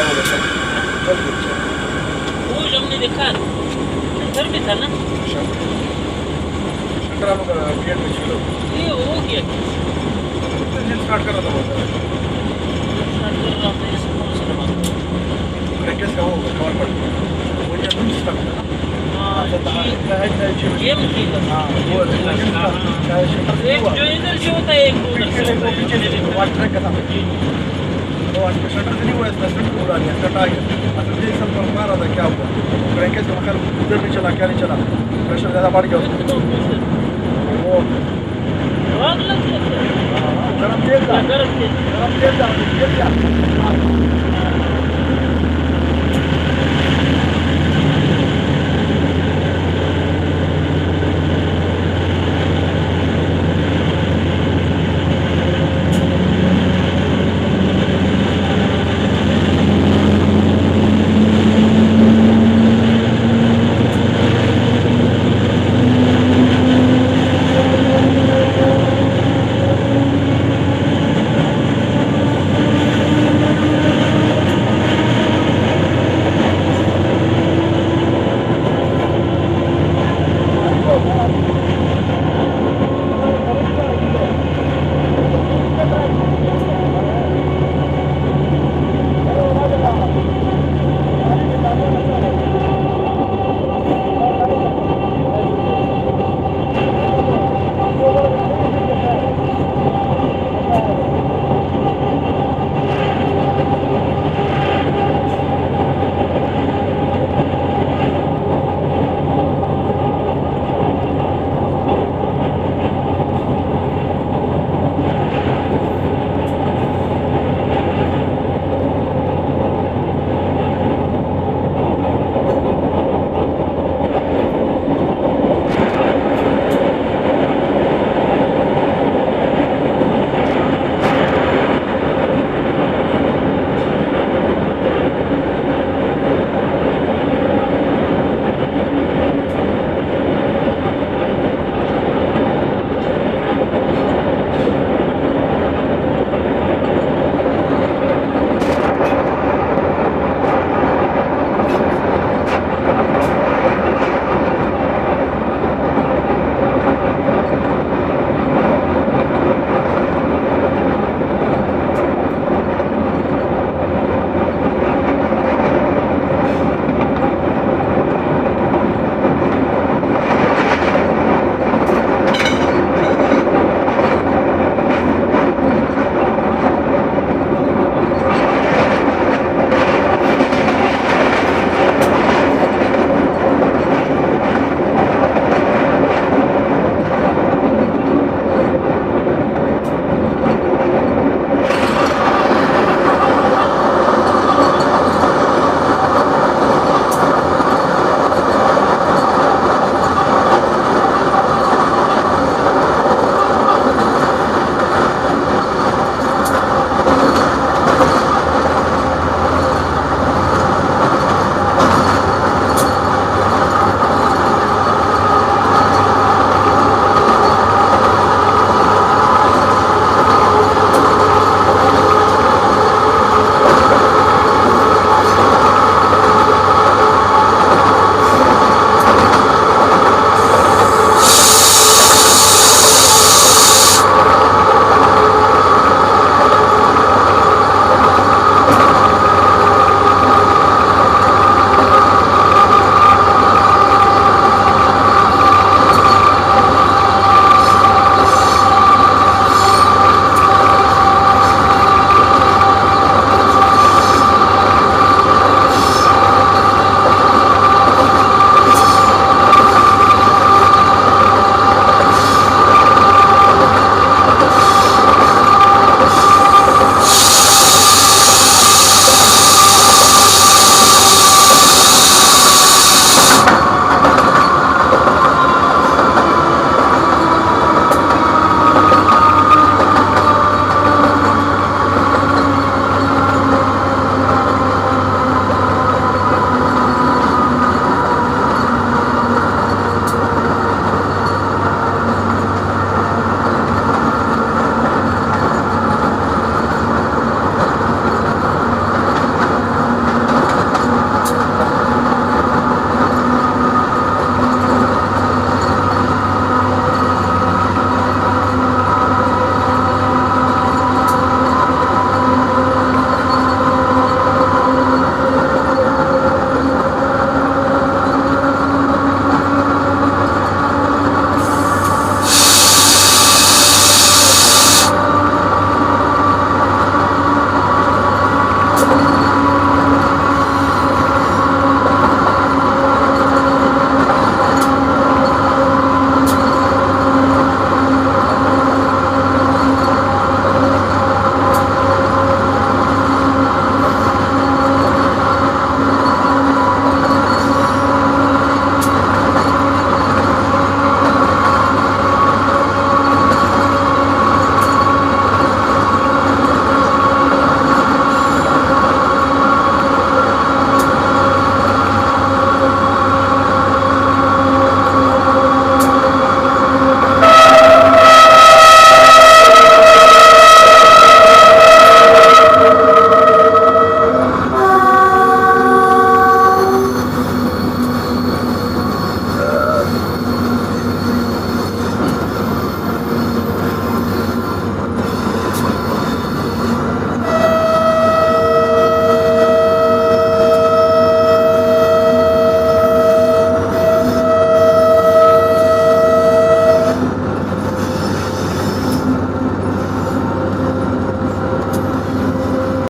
क्या होगा सर? चल चल वो जो हमने देखा शंकर में था ना, शंकर हम लोग गेट में चलो ये वो किया इंजन स्टार्ट कर रहा था बहुत ब्रेकर्स का वो कवर पड़ गया वो इंजन स्टार्ट था गेम थी हाँ वो एक जो इधर से होता है, एक उधर से होता है। पीछे वाट ट्रैक का था तो आज शटर से नहीं हुआ इसमें शटर उड़ा दिया कट आ गया असल में सब पा रहा था क्या हुआ ब्रेकर्स का मगर उधर नहीं चला क्या नहीं चला प्रेशर ज़्यादा बढ़ गया वो आग लग गया, गरम तेल था गरम तेल आहे